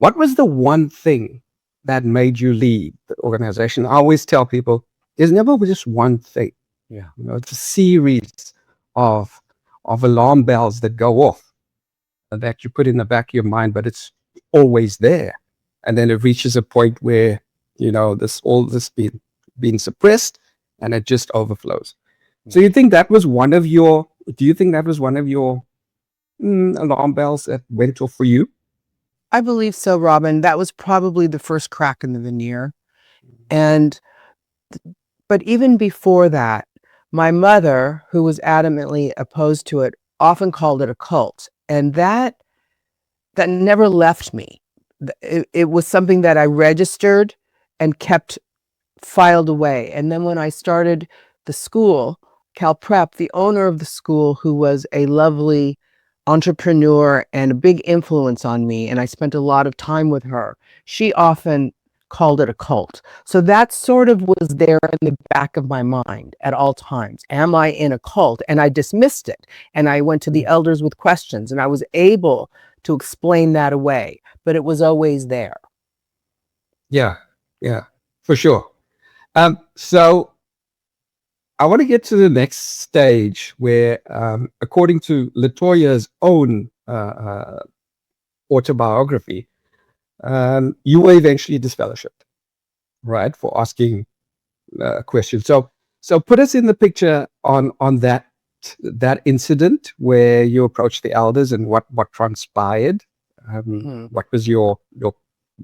What was the one thing that made you leave the organization? I always tell people, there's never just one thing. Yeah. You know, it's a series of alarm bells that go off that you put in the back of your mind, but it's always there. And then it reaches a point where, you know, all this being suppressed and it just overflows. So you think that was one of your, do you think that was one of your alarm bells that went off for you? I believe so, Robin. That was probably the first crack in the veneer. But even before that, my mother, who was adamantly opposed to it, often called it a cult. And that never left me. It was something that I registered and kept filed away. And then when I started the school, Cal Prep, the owner of the school, who was a lovely entrepreneur and a big influence on me, and I spent a lot of time with her, she often called it a cult. So that sort of was there in the back of my mind at all times. Am I in a cult? And I dismissed it. And I went to the elders with questions, and I was able to explain that away, but it was always there. Yeah, for sure. So I want to get to the next stage where, according to Latoya's own autobiography, you were eventually disfellowshipped, right, for asking questions. So put us in the picture on that incident where you approached the elders and what transpired. What was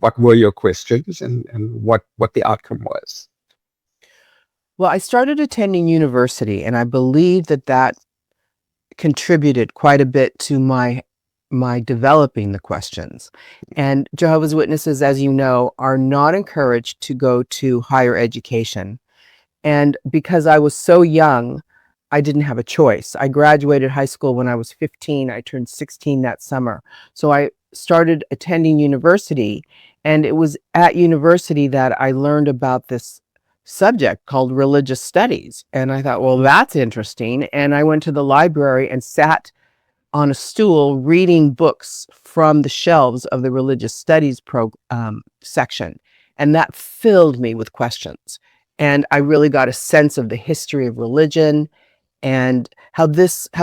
what were your questions and what the outcome was? Well, I started attending university, and I believe that contributed quite a bit to my developing the questions. And Jehovah's Witnesses, as you know, are not encouraged to go to higher education. And because I was so young, I didn't have a choice. I graduated high school when I was 15. I turned 16 that summer. So I started attending university, and it was at university that I learned about this subject called religious studies. And I thought, well, that's interesting. And I went to the library and sat on a stool reading books from the shelves of the religious studies section. And that filled me with questions. And I really got a sense of the history of religion and how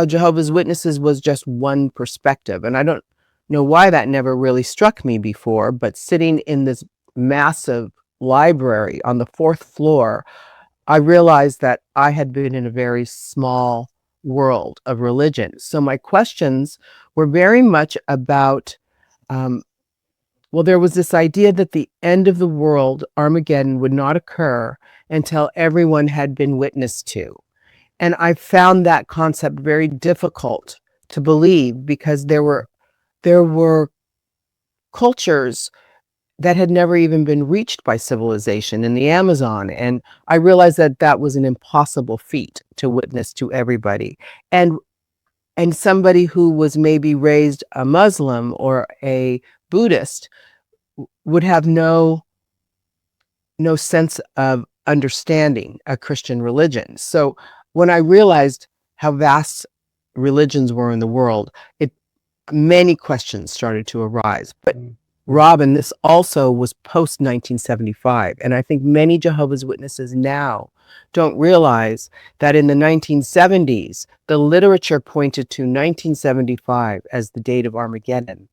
Jehovah's Witnesses was just one perspective. And I don't know why that never really struck me before, but sitting in this massive library on the 4th floor, I realized that I had been in a very small world of religion. So my questions were very much about, there was this idea that the end of the world, Armageddon, would not occur until everyone had been witnessed to. And I found that concept very difficult to believe because there were cultures that had never even been reached by civilization in the Amazon. And I realized that was an impossible feat to witness to everybody. And somebody who was maybe raised a Muslim or a Buddhist would have no sense of understanding a Christian religion. So when I realized how vast religions were in the world, many questions started to arise. But Robin, this also was post 1975. And I think many Jehovah's Witnesses now don't realize that in the 1970s, the literature pointed to 1975 as the date of Armageddon.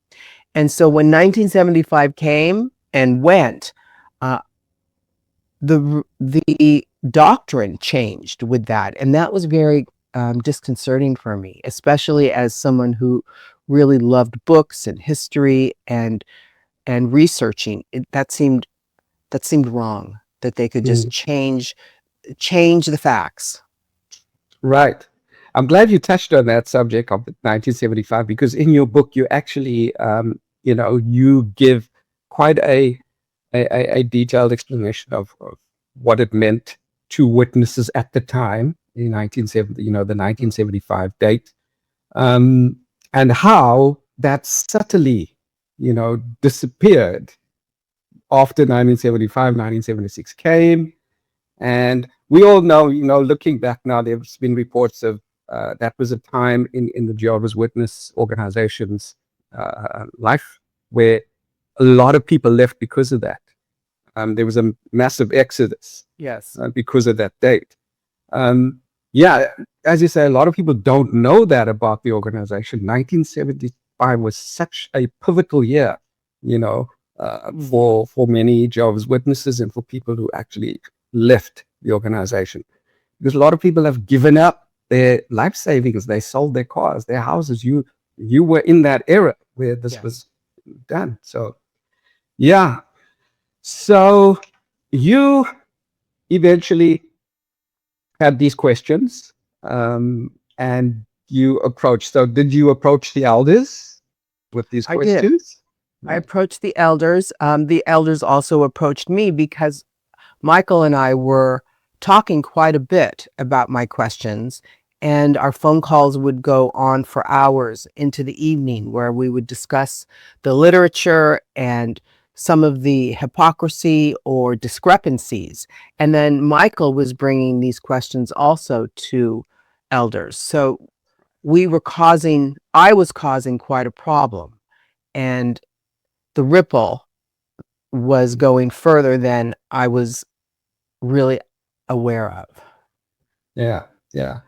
And so when 1975 came and went, the doctrine changed with that. And that was very disconcerting for me, especially as someone who really loved books and history and researching. That seemed wrong, that they could just change the facts. Right. I'm glad you touched on that subject of 1975 because in your book you actually you give quite a detailed explanation of what it meant to witnesses at the time in 1970, the 1975 date, and how that subtly disappeared after 1975. 1976 came, and we all know, looking back now, there's been reports of that was a time in the Jehovah's Witness organization's life where a lot of people left because of that. There was a massive exodus Yes. because of that date. Yeah, as you say, a lot of people don't know that about the organization. 1975 was such a pivotal year, you know, for many Jehovah's Witnesses and for people who actually left the organization. Because a lot of people have given up their life savings. They sold their cars, their houses. You were in that era where this was done. So, yeah. So you eventually had these questions, and you approached. So did you approach the elders with these I did. questions? I approached the elders. The elders also approached me because Michael and I were talking quite a bit about my questions, and our phone calls would go on for hours into the evening where we would discuss the literature and some of the hypocrisy or discrepancies. And then Michael was bringing these questions also to elders. So I was causing quite a problem, and the ripple was going further than I was really aware of. Yeah, yeah.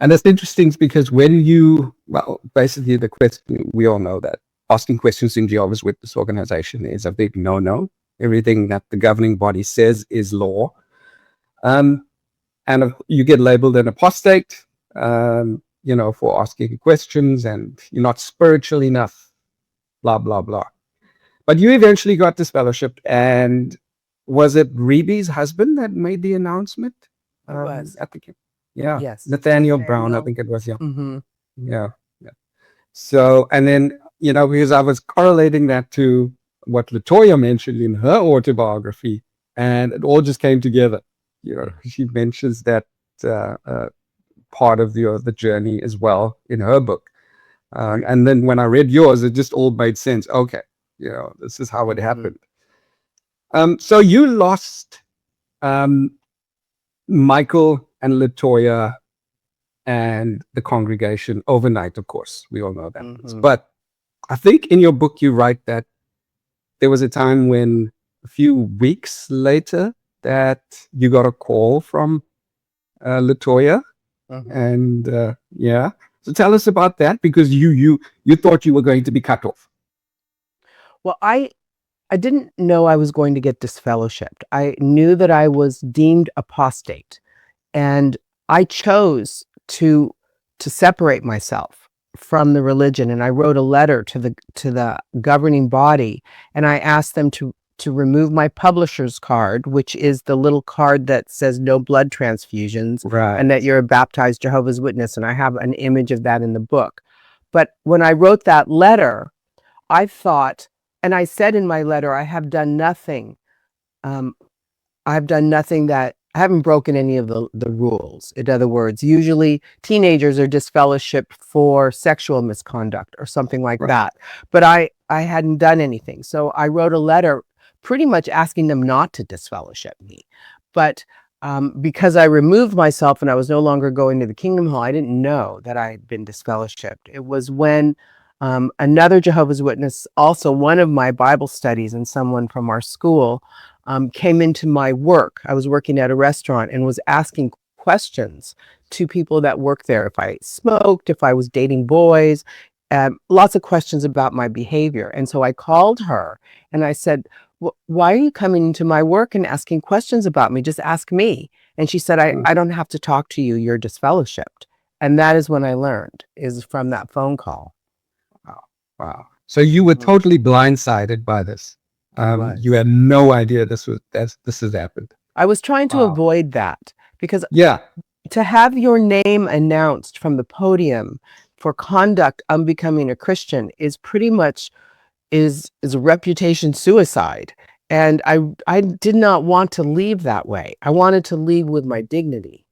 And it's interesting because well, basically the question, we all know that asking questions in Jehovah's Witness organization is a big no-no. Everything that the governing body says is law. And you get labeled an apostate, for asking questions, and you're not spiritual enough, blah, blah, blah. But you eventually got disfellowshipped, and was it Reeby's husband that made the announcement? It was. At the Yeah. Yes. Nathaniel Brown, I think it was. Yeah. Mm-hmm. Yeah. Yeah. So, and then, because I was correlating that to what Latoya mentioned in her autobiography, and it all just came together. She mentions that part of the journey as well in her book. And then when I read yours, it just all made sense. Okay, this is how it happened. So you lost Michael and Latoya and the congregation overnight, of course. We all know that. But I think in your book you write that there was a time when a few weeks later that you got a call from Latoya. And so tell us about that, because you thought you were going to be cut off. Well, I didn't know I was going to get disfellowshipped. I knew that I was deemed apostate, and I chose to separate myself from the religion. And I wrote a letter to the governing body, and I asked them to remove my publisher's card, which is the little card that says no blood transfusions, right, and that you're a baptized Jehovah's Witness. And I have an image of that in the book. But when I wrote that letter, I thought, and I said in my letter, I have done nothing. I've done nothing that I haven't broken any of the rules. In other words, usually teenagers are disfellowshipped for sexual misconduct or something like that. But I hadn't done anything. So I wrote a letter pretty much asking them not to disfellowship me. But because I removed myself and I was no longer going to the Kingdom Hall, I didn't know that I had been disfellowshipped. It was when another Jehovah's Witness, also one of my Bible studies and someone from our school, came into my work. I was working at a restaurant and was asking questions to people that worked there. If I smoked, if I was dating boys, lots of questions about my behavior. And so I called her and I said, why are you coming into my work and asking questions about me? Just ask me. And she said, I don't have to talk to you. You're disfellowshipped. And that is when I learned, is from that phone call. Wow. So you were totally blindsided by this. You had no idea this has happened. I was trying to avoid that, because to have your name announced from the podium for conduct unbecoming a Christian is pretty much is a reputation suicide. And I did not want to leave that way. I wanted to leave with my dignity.